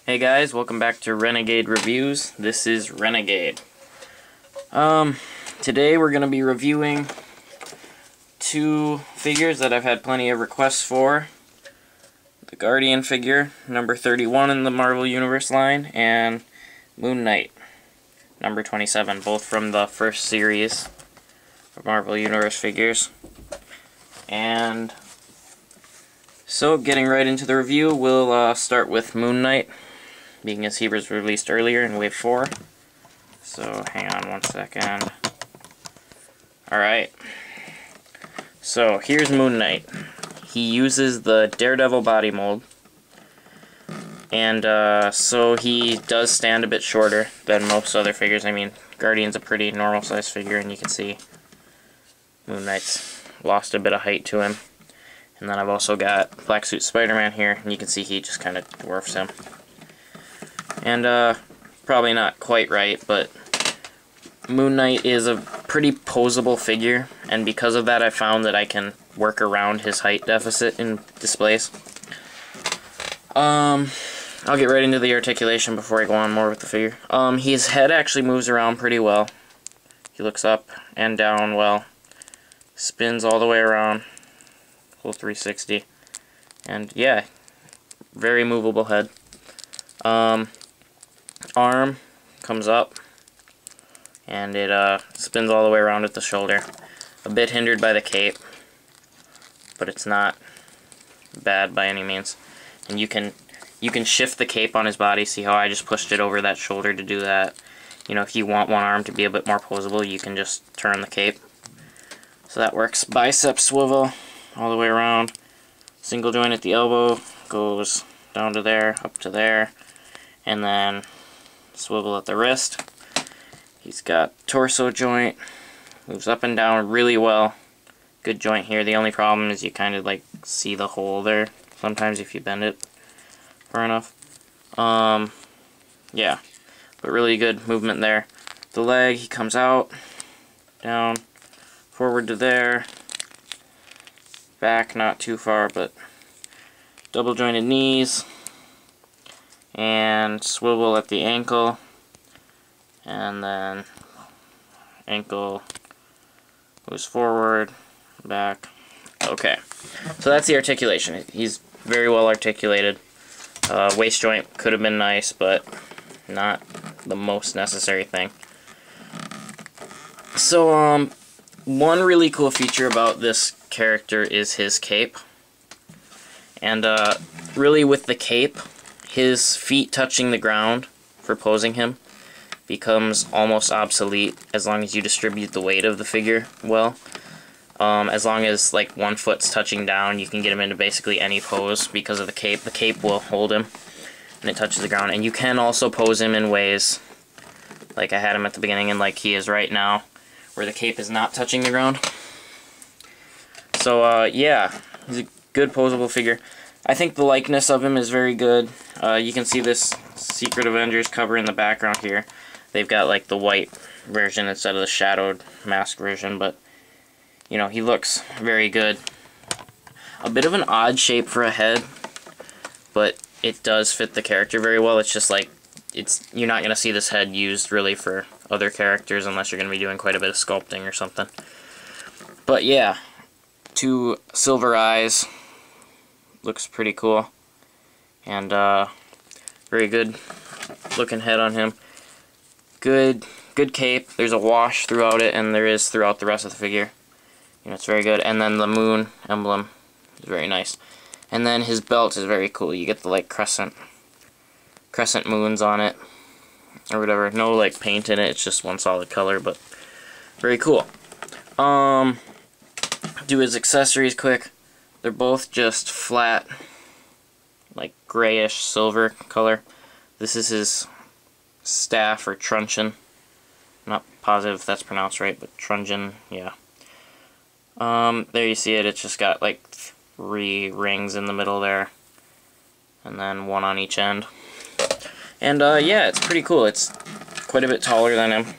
Hey guys, welcome back to Renegade Reviews. This is Renegade. Today we're going to be reviewing two figures that I've had plenty of requests for. The Guardian figure, number 31 in the Marvel Universe line, and Moon Knight, number 27, both from the first series of Marvel Universe figures. And so, getting right into the review, we'll start with Moon Knight, being as he was released earlier in Wave 4. So, hang on one second. Alright. So, here's Moon Knight. He uses the Daredevil body mold. And, so he does stand a bit shorter than most other figures. I mean, Guardian's a pretty normal size figure, and you can see Moon Knight's lost a bit of height to him. And then I've also got Black Suit Spider-Man here, and you can see he just kind of dwarfs him. And, probably not quite right, but Moon Knight is a pretty posable figure, and because of that I found that I can work around his height deficit in displays. I'll get right into the articulation before I go on more with the figure. His head actually moves around pretty well. He looks up and down well. Spins all the way around. Full 360. And yeah, very movable head. Arm comes up and it spins all the way around at the shoulder. A bit hindered by the cape, but it's not bad by any means. And you can shift the cape on his body. See how I just pushed it over that shoulder to do that? You know, if you want one arm to be a bit more posable, you can just turn the cape. So that works. Bicep swivel all the way around. Single joint at the elbow goes down to there, up to there, and then swivel at the wrist. He's got torso joint, moves up and down really well. Good joint here. The only problem is you kind of like see the hole there sometimes if you bend it far enough. Yeah, but really good movement there. The leg, he comes out, down, forward to there, back not too far, but double jointed knees, and swivel at the ankle, and then ankle moves forward, back. Okay, so that's the articulation. He's very well articulated. Waist joint could have been nice, but not the most necessary thing. So, one really cool feature about this character is his cape. And, really with the cape, his feet touching the ground for posing him becomes almost obsolete as long as you distribute the weight of the figure well. As long as like one foot's touching down, you can get him into basically any pose because of the cape. The cape will hold him and it touches the ground. And you can also pose him in ways like I had him at the beginning and like he is right now, where the cape is not touching the ground. So yeah, he's a good posable figure. I think the likeness of him is very good. You can see this Secret Avengers cover in the background here. They've got like the white version instead of the shadowed mask version, but you know, he looks very good. A bit of an odd shape for a head, but it does fit the character very well. It's just like, you're not going to see this head used really for other characters unless you're going to be doing quite a bit of sculpting or something. But yeah, two silver eyes. Looks pretty cool. And very good looking head on him. Good cape. There's a wash throughout it, and there is throughout the rest of the figure. You know, it's very good. And then the moon emblem is very nice. And then his belt is very cool. You get the like crescent moons on it, or whatever. No like paint in it. It's just one solid color, but very cool. Do his accessories quick. They're both just flat, like grayish silver color. This is his staff or truncheon. I'm not positive if that's pronounced right, but truncheon, yeah. There you see it. It's just got like 3 rings in the middle there, and then 1 on each end. And yeah, it's pretty cool. It's quite a bit taller than him,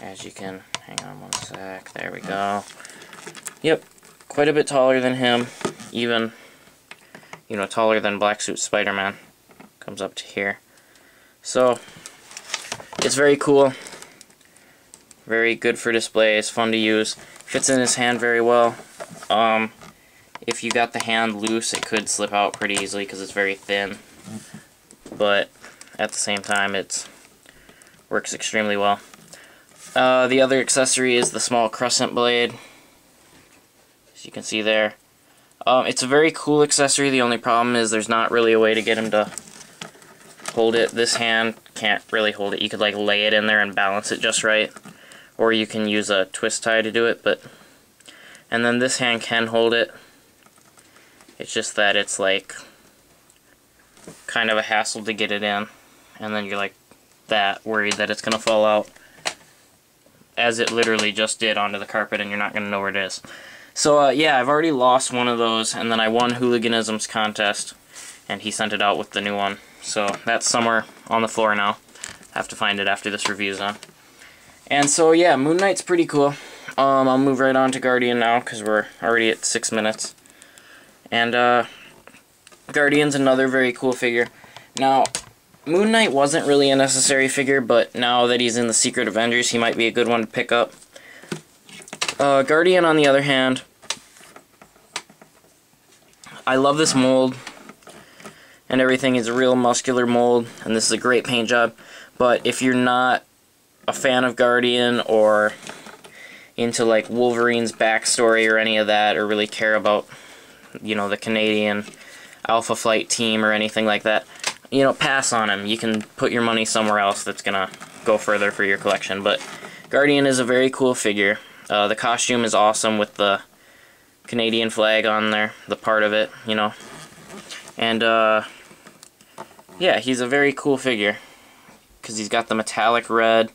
as you can. Hang on one sec. There we go. Yep, quite a bit taller than him. Even, you know, taller than Black Suit Spider-Man, Comes up to here. So it's very cool. Very good for display. It's fun to use. Fits in his hand very well. If you got the hand loose, it could slip out pretty easily because it's very thin. But at the same time, it works extremely well. The other accessory is the small crescent blade, as you can see there. It's a very cool accessory. The only problem is there's not really a way to get him to hold it. This hand can't really hold it. You could like lay it in there and balance it just right, or you can use a twist tie to do it. And then this hand can hold it. It's just that it's like kind of a hassle to get it in, and then you're like that worried that it's gonna fall out, as it literally just did onto the carpet, and you're not gonna know where it is. So yeah, I've already lost one of those, and then I won Hooliganism's contest, and he sent it out with the new one. So that's somewhere on the floor now. I have to find it after this review's on. And so yeah, Moon Knight's pretty cool. I'll move right on to Guardian now because we're already at 6 minutes. And Guardian's another very cool figure. Now, Moon Knight wasn't really a necessary figure, but now that he's in the Secret Avengers, he might be a good one to pick up. Guardian, on the other hand, I love this mold and everything. Is a real muscular mold, and this is a great paint job. But if you're not a fan of Guardian or into like Wolverine's backstory or any of that, or really care about, you know, the Canadian Alpha Flight team or anything like that, you know, pass on him. You can put your money somewhere else that's gonna go further for your collection. But Guardian is a very cool figure. The costume is awesome with the Canadian flag on there, the part of it, you know. And yeah, he's a very cool figure because he's got the metallic red,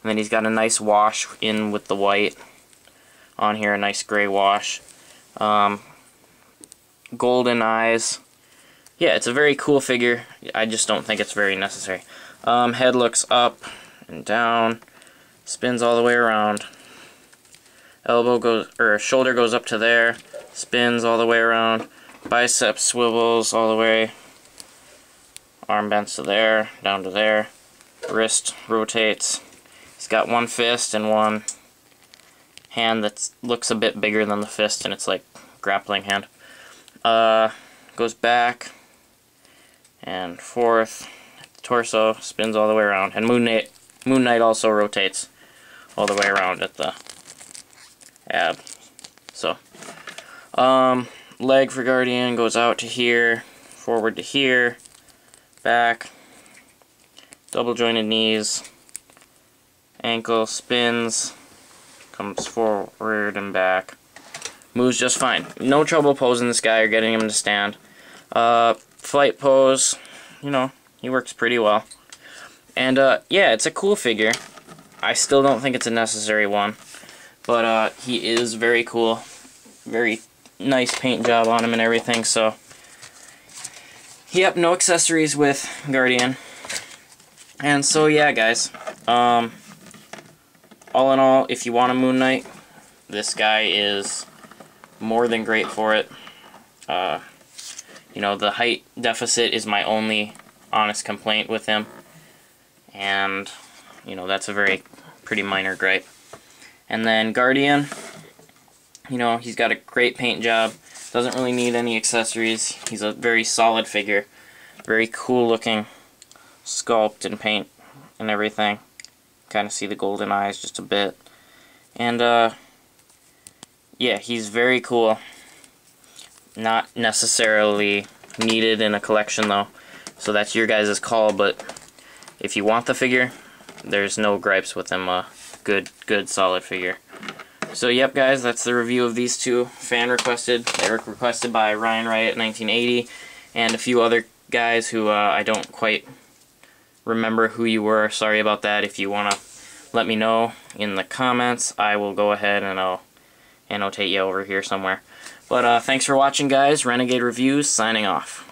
and then he's got a nice wash in with the white on here, a nice gray wash. Golden eyes. Yeah, it's a very cool figure. I just don't think it's very necessary. Head looks up and down, spins all the way around. Elbow goes, or shoulder goes up to there, spins all the way around. Bicep swivels all the way. Arm bends to there, down to there. Wrist rotates. He's got one fist and one hand that looks a bit bigger than the fist, and it's like grappling hand. Goes back and forth. Torso spins all the way around, and Moon Knight also rotates all the way around at the ab. So, leg for Guardian goes out to here, forward to here, back, double jointed knees, ankle spins, comes forward and back, moves just fine. No trouble posing this guy or getting him to stand. Flight pose, you know, he works pretty well. And yeah, it's a cool figure. I still don't think it's a necessary one, but he is very cool. Very nice paint job on him and everything. So yep, no accessories with Guardian. And so yeah, guys, all in all, if you want a Moon Knight, this guy is more than great for it. You know, the height deficit is my only honest complaint with him, and you know, that's a very pretty minor gripe. And then Guardian, you know, he's got a great paint job, doesn't really need any accessories. He's a very solid figure, very cool looking sculpt and paint and everything. Kind of see the golden eyes just a bit. And yeah, he's very cool. Not necessarily needed in a collection though, so that's your guys' call. But if you want the figure, there's no gripes with him. Good solid figure. So yep, guys, that's the review of these two, fan requested. They were requested by Ryan Riot 1980 and a few other guys who I don't quite remember who you were. Sorry about that. If you want to let me know in the comments, I will go ahead and I'll annotate you over here somewhere. But thanks for watching, guys. Renegade Reviews signing off.